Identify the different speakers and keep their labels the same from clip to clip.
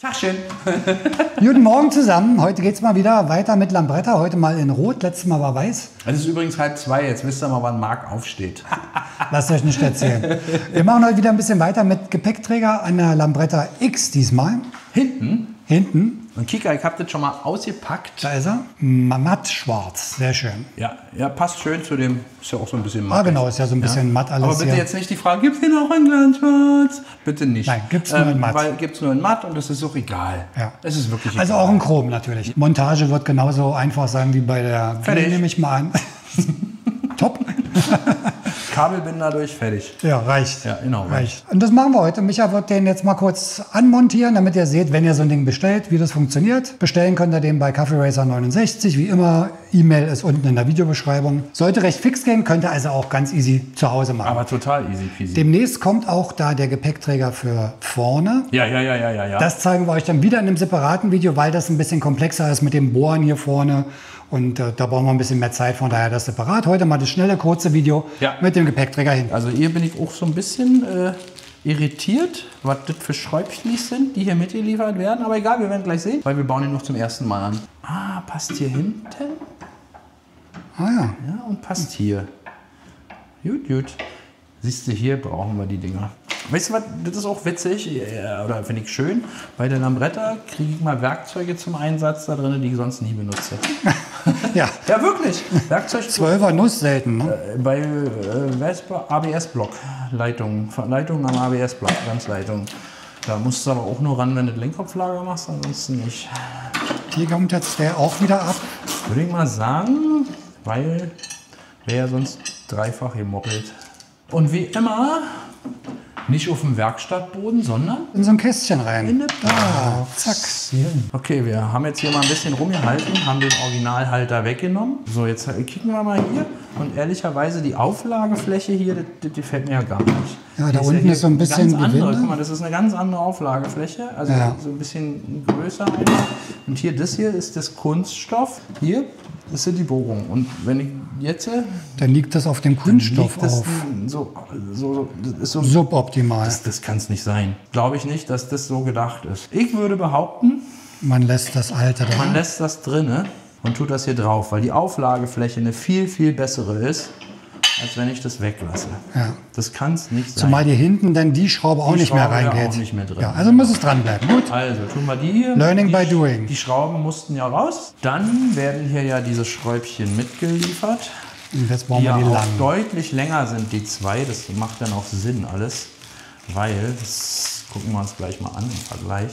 Speaker 1: Tagchen.
Speaker 2: Guten Morgen zusammen. Heute geht es mal wieder weiter mit Lambretta. Heute mal in Rot, letztes Mal war weiß.
Speaker 1: Es ist übrigens 1:30. Jetzt wisst ihr mal, wann Marc aufsteht.
Speaker 2: Lasst euch nicht erzählen. Wir machen heute wieder ein bisschen weiter mit Gepäckträger an der Lambretta X diesmal. Hinten.
Speaker 1: Und Kika, ich hab das schon mal ausgepackt.
Speaker 2: Da ist er. Matt schwarz. Sehr schön.
Speaker 1: Ja, passt schön zu dem. Ist ja auch so ein bisschen matt.
Speaker 2: Ah, genau, ist ja so ein bisschen matt alles.
Speaker 1: Aber bitte
Speaker 2: hier.
Speaker 1: jetzt nicht die Frage, gibt es hier noch ein Glanzschwarz? Bitte nicht.
Speaker 2: Nein, gibt's nur in matt.
Speaker 1: Weil gibt es nur in matt und das ist auch egal.
Speaker 2: Ja.
Speaker 1: Es ist wirklich egal.
Speaker 2: Also auch in Chrom natürlich. Montage wird genauso einfach sein wie bei der
Speaker 1: Fertig.
Speaker 2: nehme ich mal an. Top.
Speaker 1: Kabelbinder durch, fertig.
Speaker 2: Ja, reicht.
Speaker 1: Ja, genau.
Speaker 2: Reicht. Und das machen wir heute. Micha wird den jetzt mal kurz anmontieren, damit ihr seht, wenn ihr so ein Ding bestellt, wie das funktioniert. Bestellen könnt ihr den bei Kaffee Racer 69. Wie immer, E-Mail ist unten in der Videobeschreibung. Sollte recht fix gehen, könnt ihr also auch ganz easy zu Hause machen.
Speaker 1: Aber total easy peasy.
Speaker 2: Demnächst kommt auch da der Gepäckträger für vorne.
Speaker 1: Ja.
Speaker 2: Das zeigen wir euch dann wieder in einem separaten Video, weil das ein bisschen komplexer ist mit dem Bohren hier vorne. Und da brauchen wir ein bisschen mehr Zeit, von daher das separat. Heute mal das schnelle, kurze Video mit dem Gepäckträger hinten.
Speaker 1: Also hier bin ich auch so ein bisschen irritiert, was das für Schräubchens sind, die hier mitgeliefert werden. Aber egal, wir werden gleich sehen, weil wir bauen ihn noch zum ersten Mal an. Ah, passt hier hinten.
Speaker 2: Ah ja.
Speaker 1: Ja, und passt hier. Gut. Siehst du, hier brauchen wir die Dinger. Weißt du was, das ist auch witzig, oder finde ich schön. Bei der Lambretta kriege ich mal Werkzeuge zum Einsatz da drin, die ich sonst nie benutze.
Speaker 2: Ja.
Speaker 1: Ja, wirklich. Werkzeug
Speaker 2: 12er Nuss selten, ne?
Speaker 1: bei ABS-Block, Leitung am ABS-Block, Ganzleitung. Da musst du aber auch nur ran, wenn du Lenkkopflager machst, ansonsten nicht.
Speaker 2: Hier kommt jetzt der auch wieder ab.
Speaker 1: Würde ich mal sagen, weil wäre ja sonst dreifach gemoppelt. Und wie immer, nicht auf dem Werkstattboden, sondern
Speaker 2: In so ein Kästchen rein.
Speaker 1: in eine
Speaker 2: Ah,
Speaker 1: Box.
Speaker 2: zack.
Speaker 1: Okay, wir haben jetzt hier mal ein bisschen rumgehalten, haben den Originalhalter weggenommen. So, jetzt kicken wir mal hier. Und ehrlicherweise, die Auflagefläche hier, die gefällt mir ja gar nicht.
Speaker 2: Ja, da
Speaker 1: Die
Speaker 2: unten
Speaker 1: hier
Speaker 2: ist so ein bisschen
Speaker 1: ganz andere.
Speaker 2: Gewinde.
Speaker 1: Guck mal, das ist eine ganz andere Auflagefläche. Also so ein bisschen größer einfach. Und hier, das hier ist das Kunststoff. Hier, das sind die Bohrungen. Und wenn ich jetzt
Speaker 2: Dann liegt das auf dem Kunststoff
Speaker 1: liegt das
Speaker 2: auf.
Speaker 1: das ist so
Speaker 2: Suboptimal.
Speaker 1: das kann es nicht sein. Glaube ich nicht, dass das so gedacht ist. Ich würde behaupten,
Speaker 2: Man lässt das alte da.
Speaker 1: man lässt das drinne und tut das hier drauf, weil die Auflagefläche eine viel, viel bessere ist, als wenn ich das weglasse.
Speaker 2: Ja.
Speaker 1: Das kann es nicht sein.
Speaker 2: Zumal hier hinten dann die Schraube auch
Speaker 1: Die
Speaker 2: nicht mehr
Speaker 1: Schraube ja
Speaker 2: reingeht.
Speaker 1: auch nicht mehr drin.
Speaker 2: Ja, also muss es dranbleiben. Gut.
Speaker 1: Also tun wir die hier.
Speaker 2: Learning
Speaker 1: die,
Speaker 2: by doing.
Speaker 1: Die Schrauben mussten ja raus. Dann werden hier ja diese Schräubchen mitgeliefert,
Speaker 2: Und jetzt brauchen
Speaker 1: die
Speaker 2: wir
Speaker 1: ja
Speaker 2: die
Speaker 1: auch
Speaker 2: langen.
Speaker 1: deutlich länger sind, die zwei. Das macht dann auch Sinn alles, weil, das gucken wir uns gleich mal an im Vergleich.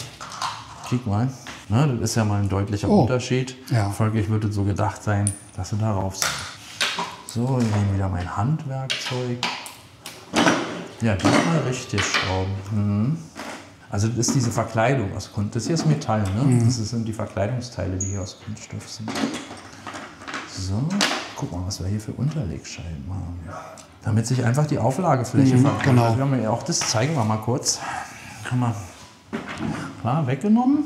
Speaker 1: Kick mal, ne, das ist ja mal ein deutlicher Unterschied.
Speaker 2: Ja.
Speaker 1: Folglich wird es so gedacht sein, dass sie da rauf sind. So, ich nehme wieder mein Handwerkzeug. Ja, diesmal richtig schrauben. Also das ist diese Verkleidung aus Kunststoff. Das hier ist Metall, ne? Das sind die Verkleidungsteile, die hier aus Kunststoff sind. So, guck mal, was wir hier für Unterlegscheiben haben. Damit sich einfach die Auflagefläche vergrößert.
Speaker 2: genau.
Speaker 1: Wir haben ja auch das zeigen wir mal kurz. Kann man klar weggenommen.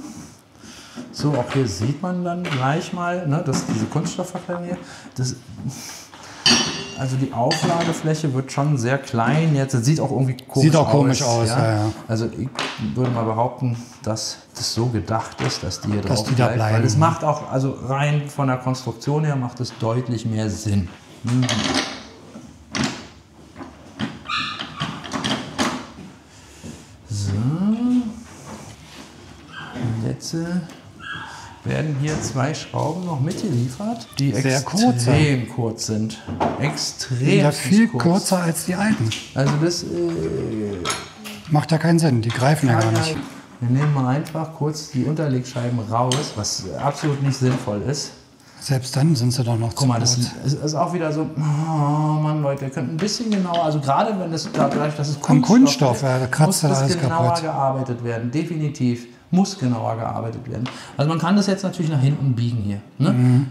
Speaker 1: So, auch hier sieht man dann gleich mal, ne, dass diese Kunststoffverkleidung hier. Also die Auflagefläche wird schon sehr klein jetzt. Das sieht auch irgendwie komisch aus.
Speaker 2: Sieht auch komisch aus, ja.
Speaker 1: Also ich würde mal behaupten, dass das so gedacht ist, dass die hier drauf
Speaker 2: die da bleiben.
Speaker 1: Weil es macht auch, also rein von der Konstruktion her, macht es deutlich mehr Sinn. So. Und jetzt werden hier zwei Schrauben noch mitgeliefert, die
Speaker 2: Sehr
Speaker 1: extrem kurz sind. Extrem
Speaker 2: Ja, viel
Speaker 1: kurz.
Speaker 2: kürzer als die alten.
Speaker 1: Also das
Speaker 2: Macht ja keinen Sinn. Die greifen ja gar nicht.
Speaker 1: wir nehmen mal einfach kurz die Unterlegscheiben raus, was absolut nicht sinnvoll ist.
Speaker 2: Selbst dann sind sie doch noch
Speaker 1: Guck mal,
Speaker 2: zu
Speaker 1: das
Speaker 2: kurz.
Speaker 1: ist auch wieder so, oh Mann, Leute, ihr könnt ein bisschen genauer, also gerade wenn das, dadurch, dass es
Speaker 2: Am Kunststoff,
Speaker 1: ist,
Speaker 2: ja, da kratzt
Speaker 1: muss
Speaker 2: dann
Speaker 1: das
Speaker 2: alles
Speaker 1: genauer
Speaker 2: kaputt.
Speaker 1: gearbeitet werden, definitiv. Muss genauer gearbeitet werden. Also man kann das jetzt natürlich nach hinten biegen hier. Ne?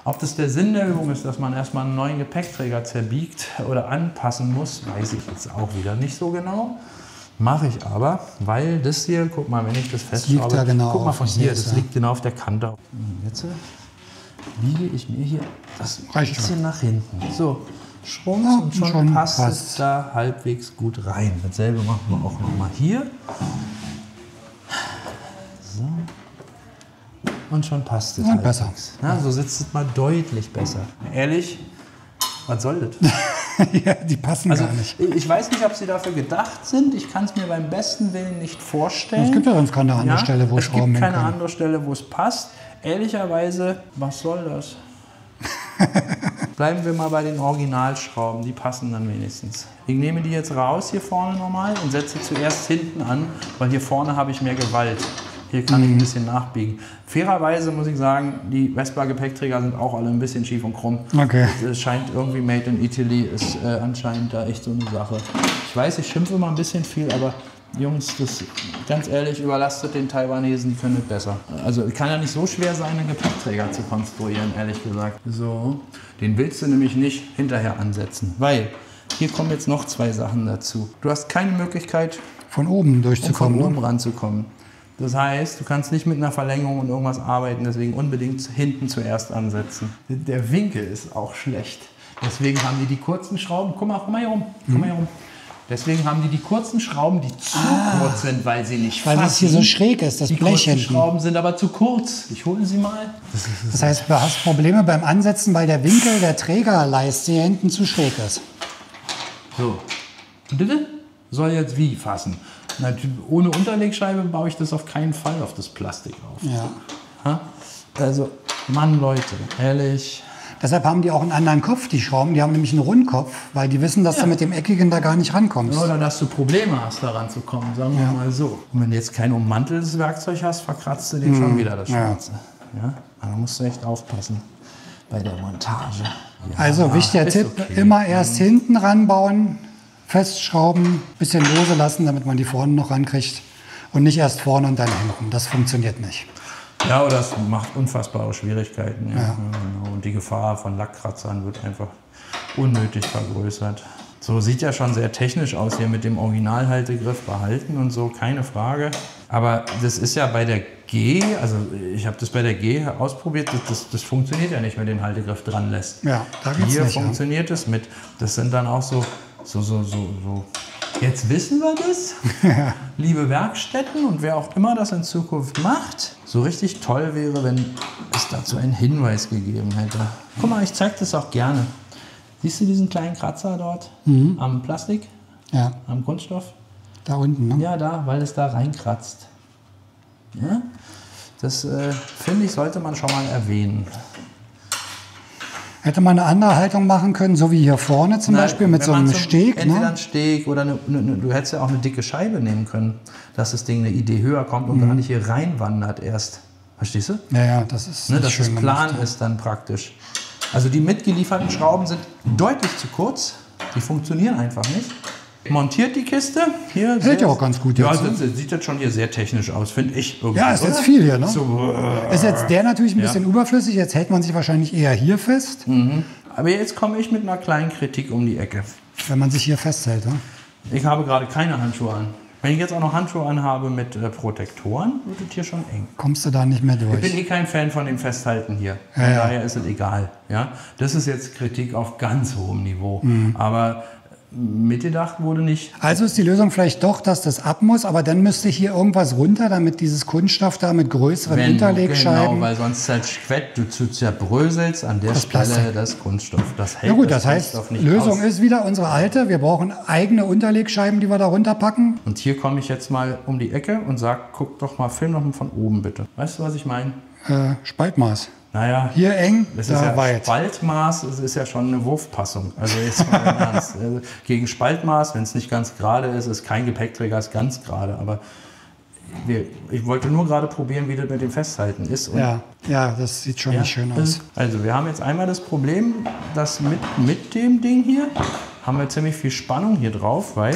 Speaker 1: Ob das der Sinn der Übung ist, dass man erstmal einen neuen Gepäckträger zerbiegt oder anpassen muss, weiß ich jetzt auch wieder nicht so genau. Mache ich aber, weil das hier, guck mal, wenn ich das festschraube,
Speaker 2: liegt da genau
Speaker 1: guck mal von
Speaker 2: auf,
Speaker 1: hier,
Speaker 2: das
Speaker 1: das liegt genau auf der Kante. Jetzt biege ich mir hier das
Speaker 2: Reicht
Speaker 1: bisschen
Speaker 2: schon.
Speaker 1: nach hinten. So, Schwung
Speaker 2: Ja,
Speaker 1: und schon
Speaker 2: schon
Speaker 1: passt es
Speaker 2: passt.
Speaker 1: da halbwegs gut rein. Dasselbe machen wir auch nochmal hier. So. Und schon passt es.
Speaker 2: Und besser.
Speaker 1: Na, so sitzt es mal deutlich besser. Ehrlich, was soll das?
Speaker 2: Ja, die passen
Speaker 1: Also,
Speaker 2: gar nicht.
Speaker 1: ich weiß nicht, ob sie dafür gedacht sind. Ich kann es mir beim besten Willen nicht vorstellen.
Speaker 2: Es gibt ja sonst keine andere Stelle, wo
Speaker 1: es
Speaker 2: Schrauben
Speaker 1: gibt keine
Speaker 2: hinkommen.
Speaker 1: andere Stelle, wo es passt. Ehrlicherweise, was soll das? Bleiben wir mal bei den Originalschrauben, die passen dann wenigstens. Ich nehme die jetzt raus hier vorne nochmal und setze zuerst hinten an, weil hier vorne habe ich mehr Gewalt. Hier kann ich ein bisschen nachbiegen. Fairerweise muss ich sagen, die Vespa-Gepäckträger sind auch alle ein bisschen schief und krumm.
Speaker 2: Okay.
Speaker 1: Es scheint irgendwie Made in Italy, ist anscheinend da echt so eine Sache. Ich weiß, ich schimpfe immer ein bisschen viel, aber Jungs, das, ganz ehrlich, überlastet den Taiwanesen, die können es besser. Also kann ja nicht so schwer sein, einen Gepäckträger zu konstruieren, ehrlich gesagt. So, den willst du nämlich nicht hinterher ansetzen, weil hier kommen jetzt noch zwei Sachen dazu. Du hast keine Möglichkeit,
Speaker 2: Von oben durchzukommen.
Speaker 1: von oben ranzukommen. Das heißt, du kannst nicht mit einer Verlängerung und irgendwas arbeiten, deswegen unbedingt hinten zuerst ansetzen. Der Winkel ist auch schlecht. Deswegen haben die kurzen Schrauben, guck mal hier rum, Deswegen haben die kurzen Schrauben, die zu kurz sind, weil sie nicht fassen.
Speaker 2: Weil es hier so schräg ist, das
Speaker 1: Die
Speaker 2: Blech
Speaker 1: kurzen
Speaker 2: hinten.
Speaker 1: Schrauben sind aber zu kurz. Ich hole sie mal.
Speaker 2: Das heißt, du hast Probleme beim Ansetzen, weil der Winkel der Trägerleiste hier hinten zu schräg ist.
Speaker 1: So. Und bitte? Soll jetzt wie fassen? Natürlich, ohne Unterlegscheibe baue ich das auf keinen Fall auf das Plastik auf.
Speaker 2: Ja.
Speaker 1: Ha? Also, Mann, Leute, ehrlich.
Speaker 2: Deshalb haben die auch einen anderen Kopf, die Schrauben. Die haben nämlich einen Rundkopf, weil die wissen, dass du mit dem Eckigen da gar nicht rankommst.
Speaker 1: Oder dass du Probleme hast, daran zu kommen, sagen wir mal so. Und wenn du jetzt kein ummanteltes Werkzeug hast, verkratzt du den schon wieder, das Schwarze. Ja? Da musst du echt aufpassen bei der Montage. Ja,
Speaker 2: Also wichtiger
Speaker 1: ist
Speaker 2: Tipp,
Speaker 1: okay.
Speaker 2: immer erst hinten ranbauen, festschrauben, bisschen lose lassen, damit man die vorne noch rankriegt. Und nicht erst vorne und dann hinten. Das funktioniert nicht.
Speaker 1: Ja, oder es macht unfassbare Schwierigkeiten. Ja. Genau. Und die Gefahr von Lackkratzern wird einfach unnötig vergrößert. So sieht ja schon sehr technisch aus hier mit dem Originalhaltegriff behalten und so, keine Frage. Aber das ist ja bei der G, also ich habe das bei der G ausprobiert, das funktioniert ja nicht, wenn den Haltegriff dran lässt.
Speaker 2: Ja, da geht's
Speaker 1: Hier
Speaker 2: nicht, ja.
Speaker 1: funktioniert es mit, das sind dann auch so. Jetzt wissen wir das, liebe Werkstätten und wer auch immer das in Zukunft macht. So richtig toll wäre, wenn es dazu einen Hinweis gegeben hätte. Guck mal, ich zeige das auch gerne. Siehst du diesen kleinen Kratzer dort am Plastik,
Speaker 2: Ja,
Speaker 1: am Kunststoff?
Speaker 2: da unten. Ne?
Speaker 1: Ja, da, weil es da reinkratzt. Ja? Das finde ich, sollte man schon mal erwähnen.
Speaker 2: Hätte man eine andere Haltung machen können, so wie hier vorne zum Beispiel mit
Speaker 1: wenn
Speaker 2: so
Speaker 1: man
Speaker 2: einem Steg.
Speaker 1: Entweder
Speaker 2: Ne?
Speaker 1: ein Steg oder du hättest ja auch eine dicke Scheibe nehmen können, dass das Ding eine Idee höher kommt und gar nicht hier reinwandert erst. Verstehst du?
Speaker 2: Ja, ja, das ist
Speaker 1: Ne,
Speaker 2: nicht
Speaker 1: dass
Speaker 2: schön
Speaker 1: das plan
Speaker 2: gemacht, ja.
Speaker 1: ist dann praktisch. Also die mitgelieferten Schrauben sind deutlich zu kurz. Die funktionieren einfach nicht. Montiert die Kiste. Hier
Speaker 2: Hält ja auch ganz gut
Speaker 1: Ja,
Speaker 2: jetzt, ne?
Speaker 1: sieht jetzt schon hier sehr technisch aus, finde ich. Irgendwie,
Speaker 2: Ja, ist jetzt
Speaker 1: oder?
Speaker 2: viel hier, ne?
Speaker 1: So,
Speaker 2: Ist jetzt der natürlich ein bisschen überflüssig. Jetzt hält man sich wahrscheinlich eher hier fest,
Speaker 1: aber jetzt komme ich mit einer kleinen Kritik um die Ecke.
Speaker 2: wenn man sich hier festhält. Ne?
Speaker 1: Ich habe gerade keine Handschuhe an. Wenn ich jetzt auch noch Handschuhe anhabe mit Protektoren, wird es hier schon eng.
Speaker 2: Kommst du da nicht mehr
Speaker 1: Ich bin
Speaker 2: durch.
Speaker 1: eh kein Fan von dem Festhalten hier. Von
Speaker 2: Ja, ja.
Speaker 1: daher ist es egal. Ja? Das ist jetzt Kritik auf ganz hohem Niveau. Aber mitgedacht wurde nicht.
Speaker 2: Also ist die Lösung vielleicht doch, dass das ab muss, aber dann müsste hier irgendwas runter, damit dieses Kunststoff da mit größeren Unterlegscheiben.
Speaker 1: Genau, weil sonst zerquetscht, du zerbröselst an der
Speaker 2: Das
Speaker 1: Stelle
Speaker 2: Plastik.
Speaker 1: das Kunststoff. Das hält
Speaker 2: Ja gut, das heißt,
Speaker 1: Kunststoff nicht
Speaker 2: Lösung
Speaker 1: aus.
Speaker 2: ist wieder unsere alte. Wir brauchen eigene Unterlegscheiben, die wir da runterpacken.
Speaker 1: Und hier komme ich jetzt mal um die Ecke und sage, guck doch mal, film doch mal von oben bitte. Weißt du, was ich meine?
Speaker 2: Spaltmaß.
Speaker 1: Naja,
Speaker 2: Hier eng,
Speaker 1: das ist
Speaker 2: da
Speaker 1: ja
Speaker 2: weit.
Speaker 1: Spaltmaß, es ist ja schon eine Wurfpassung. Also jetzt mal im Ernst. Also gegen Spaltmaß, wenn es nicht ganz gerade ist, ist kein Gepäckträger ist ganz gerade. Aber ich wollte nur gerade probieren, wie das mit dem Festhalten ist. Und
Speaker 2: Ja, das sieht schon
Speaker 1: ja,
Speaker 2: nicht schön aus.
Speaker 1: also wir haben jetzt einmal das Problem, dass mit dem Ding hier haben wir ziemlich viel Spannung hier drauf, weil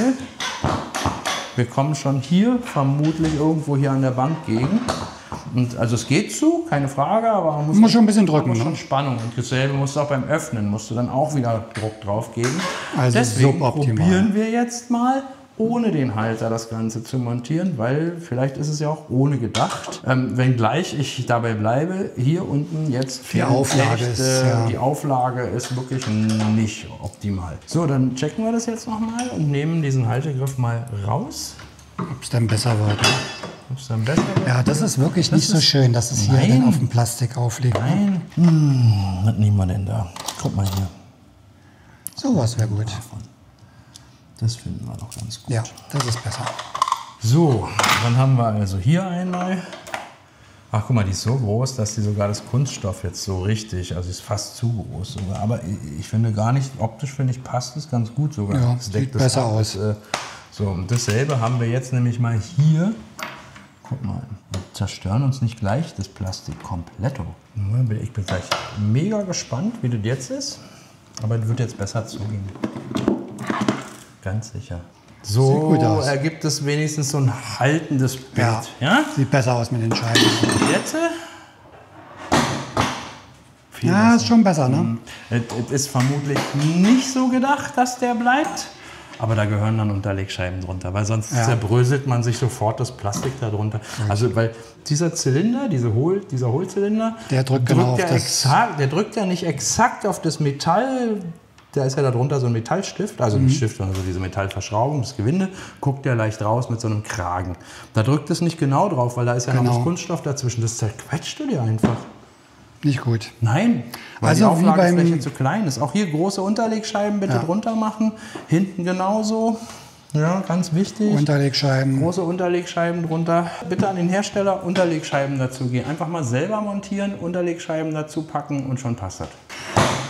Speaker 1: wir kommen schon hier vermutlich irgendwo hier an der Bank gegen. Und also es geht zu, keine Frage, aber man
Speaker 2: Muss schon ein bisschen drücken,
Speaker 1: muss
Speaker 2: ne?
Speaker 1: schon Spannung. Und dasselbe musst du auch beim Öffnen, musst du dann auch wieder Druck drauf geben.
Speaker 2: Also
Speaker 1: Deswegen
Speaker 2: suboptimal.
Speaker 1: probieren wir jetzt mal, ohne den Halter das Ganze zu montieren, weil vielleicht ist es ja auch ohne gedacht. Wenngleich ich dabei bleibe, hier unten jetzt
Speaker 2: Die Auflage
Speaker 1: echt,
Speaker 2: ist, ja.
Speaker 1: die Auflage ist wirklich nicht optimal. So, dann checken wir das jetzt nochmal und nehmen diesen Haltegriff mal raus.
Speaker 2: Ob es dann besser wird. Ne?
Speaker 1: Ist dann besser?
Speaker 2: Ja, das ist wirklich nicht so schön, dass es hier dann auf dem Plastik aufliegt.
Speaker 1: Nein. Was nehmen wir denn da? Guck mal hier.
Speaker 2: Sowas wäre gut.
Speaker 1: Das finden wir noch ganz gut.
Speaker 2: Ja, das ist besser.
Speaker 1: So, dann haben wir also hier einmal. Ach, guck mal, die ist so groß, dass die sogar das Kunststoff jetzt so richtig, also ist fast zu groß sogar. Aber ich finde gar nicht, optisch finde ich, passt es ganz gut sogar.
Speaker 2: Ja,
Speaker 1: das
Speaker 2: sieht besser aus.
Speaker 1: So, und dasselbe haben wir jetzt nämlich mal hier. Guck mal, wir zerstören uns nicht gleich das Plastik komplett. Ich bin gleich mega gespannt, wie das jetzt ist. Aber es wird jetzt besser zugehen. Ganz sicher. So
Speaker 2: sieht gut aus.
Speaker 1: Ergibt es wenigstens so ein haltendes Bild. Ja?
Speaker 2: Sieht besser aus mit den Scheiben.
Speaker 1: Jetzt?
Speaker 2: Ja, ist schon besser, ne?
Speaker 1: Es ist vermutlich nicht so gedacht, dass der bleibt. Aber da gehören dann Unterlegscheiben drunter, weil sonst zerbröselt man sich sofort das Plastik darunter. Also weil dieser Zylinder, dieser Hohlzylinder, der drückt ja nicht exakt auf das Metall. Da ist ja darunter so ein Metallstift, also nicht Stift, sondern so diese Metallverschraubung, das Gewinde, guckt der leicht raus mit so einem Kragen. Da drückt es nicht genau drauf, weil da ist ja noch das Kunststoff dazwischen. Das zerquetscht du dir einfach.
Speaker 2: Nicht gut.
Speaker 1: Nein, weil
Speaker 2: also
Speaker 1: die Auflagefläche zu klein ist. Auch hier große Unterlegscheiben bitte drunter machen. Hinten genauso. Ja, ganz wichtig.
Speaker 2: Unterlegscheiben.
Speaker 1: Große Unterlegscheiben drunter. Bitte an den Hersteller Unterlegscheiben dazu gehen. Einfach mal selber montieren, Unterlegscheiben dazu packen und schon passt das.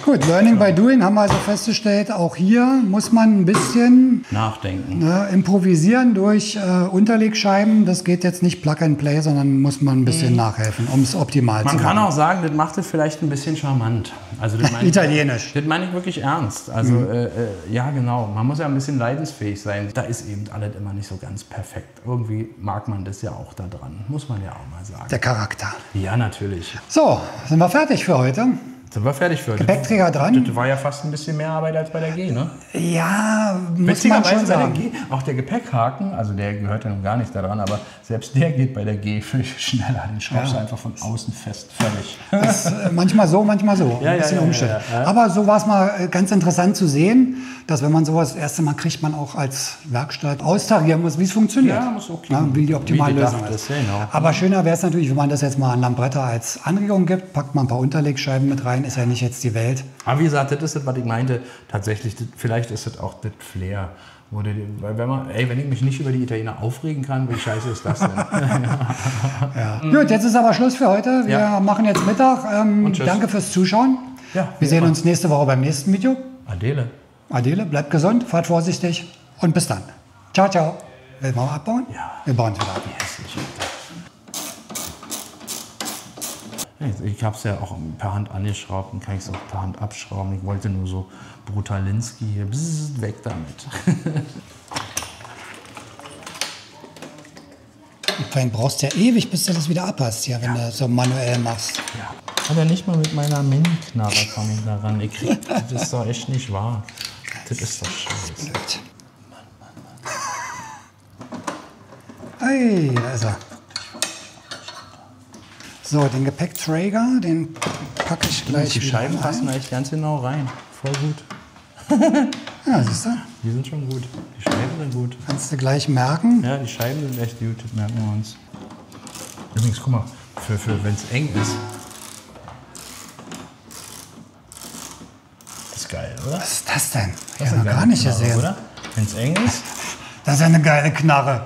Speaker 2: Gut, Learning by Doing haben wir also festgestellt, auch hier muss man ein bisschen
Speaker 1: nachdenken.
Speaker 2: Improvisieren durch Unterlegscheiben. Das geht jetzt nicht Plug and Play, sondern muss man ein bisschen nachhelfen, um es optimal zu machen.
Speaker 1: Man kann auch sagen, das macht es vielleicht ein bisschen charmant. Also das meine
Speaker 2: Italienisch.
Speaker 1: Das meine ich wirklich ernst. Also ja, genau. Man muss ja ein bisschen leidensfähig sein. Da ist eben alles immer nicht so ganz perfekt. Irgendwie mag man das ja auch da dran. Muss man ja auch mal sagen.
Speaker 2: Der Charakter.
Speaker 1: Ja, natürlich.
Speaker 2: So, sind wir fertig für heute?
Speaker 1: Sind wir fertig für heute.
Speaker 2: Gepäckträger dran.
Speaker 1: Das war ja fast ein bisschen mehr Arbeit als bei der G, ne?
Speaker 2: Ja, muss man schon sagen.
Speaker 1: Bei der G, auch der Gepäckhaken, also der gehört ja nun gar nicht daran, aber selbst der geht bei der G viel schneller. Den schraubst du einfach von außen fest, fertig.
Speaker 2: Das ist manchmal so, manchmal so. Ein bisschen umständlich. Aber so war es mal ganz interessant zu sehen, dass wenn man sowas das erste Mal kriegt, man auch als Werkstatt austarieren muss, wie es funktioniert.
Speaker 1: Ja, muss okay.
Speaker 2: Ja, wie die optimale Lösung ist.
Speaker 1: Genau.
Speaker 2: Aber schöner wäre es natürlich, wenn man das jetzt mal an Lambretta als Anregung gibt, packt man ein paar Unterlegscheiben mit rein, ist ja nicht jetzt die Welt.
Speaker 1: Aber wie gesagt, das ist das, was ich meinte. Tatsächlich, vielleicht ist das auch das Flair. Weil wenn ich mich nicht über die Italiener aufregen kann, wie scheiße ist das denn?
Speaker 2: Ja. Gut, jetzt ist aber Schluss für heute. Wir machen jetzt Mittag. Danke fürs Zuschauen.
Speaker 1: Ja,
Speaker 2: wir sehen uns nächste Woche beim nächsten Video.
Speaker 1: Adele.
Speaker 2: Adele, bleibt gesund, fahrt vorsichtig und bis dann. Ciao, ciao. Will man abbauen?
Speaker 1: Ja.
Speaker 2: Wir bauen es wieder ab.
Speaker 1: Ich habe es ja auch per Hand angeschraubt und kann ich es auch per Hand abschrauben. Ich wollte nur so Brutalinski hier, weg damit.
Speaker 2: Du brauchst ja ewig, bis du das wieder abhast, wenn du so manuell machst.
Speaker 1: Ja. Aber nicht mal mit meiner Mini-Knarre komme ich da ran. Das ist doch echt nicht wahr. Das ist doch scheiße.
Speaker 2: Hey, da ist er. So, den Gepäckträger, den packe ich gleich
Speaker 1: Die
Speaker 2: wieder
Speaker 1: Scheiben
Speaker 2: rein.
Speaker 1: passen echt ganz genau rein. Voll gut.
Speaker 2: Ja, siehst du?
Speaker 1: Die sind schon gut. Die Scheiben sind gut.
Speaker 2: Kannst du gleich merken.
Speaker 1: Ja, die Scheiben sind echt gut. Das merken wir uns. Übrigens, guck mal, wenn es eng ist. Das ist geil, oder?
Speaker 2: Was ist das denn?
Speaker 1: Das
Speaker 2: Ich
Speaker 1: ist
Speaker 2: habe
Speaker 1: eine
Speaker 2: noch gar
Speaker 1: geile
Speaker 2: nicht
Speaker 1: Knarre,
Speaker 2: gesehen.
Speaker 1: oder? Wenn es eng ist.
Speaker 2: Das ist ja eine geile Knarre.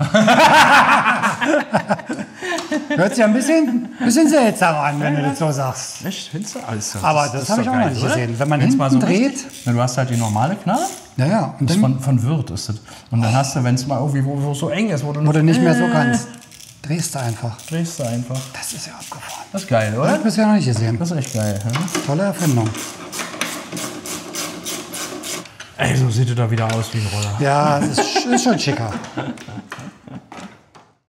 Speaker 2: Hört sich ein bisschen seltsam an, wenn du das so sagst.
Speaker 1: Echt? Findest du alles?
Speaker 2: Aber das habe ich auch noch nicht gesehen. Wenn man
Speaker 1: Wenn's
Speaker 2: hinten
Speaker 1: mal so
Speaker 2: dreht.
Speaker 1: richtig, du hast halt die normale Knarre.
Speaker 2: Ja. Und
Speaker 1: Das ist
Speaker 2: dann,
Speaker 1: von Wirth ist das. Und dann hast du, wenn es mal irgendwie wo es so eng ist, wo du
Speaker 2: nicht mehr so kannst, drehst du einfach.
Speaker 1: drehst du einfach.
Speaker 2: Das ist ja abgefahren.
Speaker 1: Das ist geil,
Speaker 2: Das
Speaker 1: oder?
Speaker 2: habe ich bisher noch nicht gesehen.
Speaker 1: Das ist echt geil. Hm?
Speaker 2: Tolle Erfindung.
Speaker 1: Ey, so sieht es da wieder aus wie ein Roller.
Speaker 2: Ja, es ist schon schicker.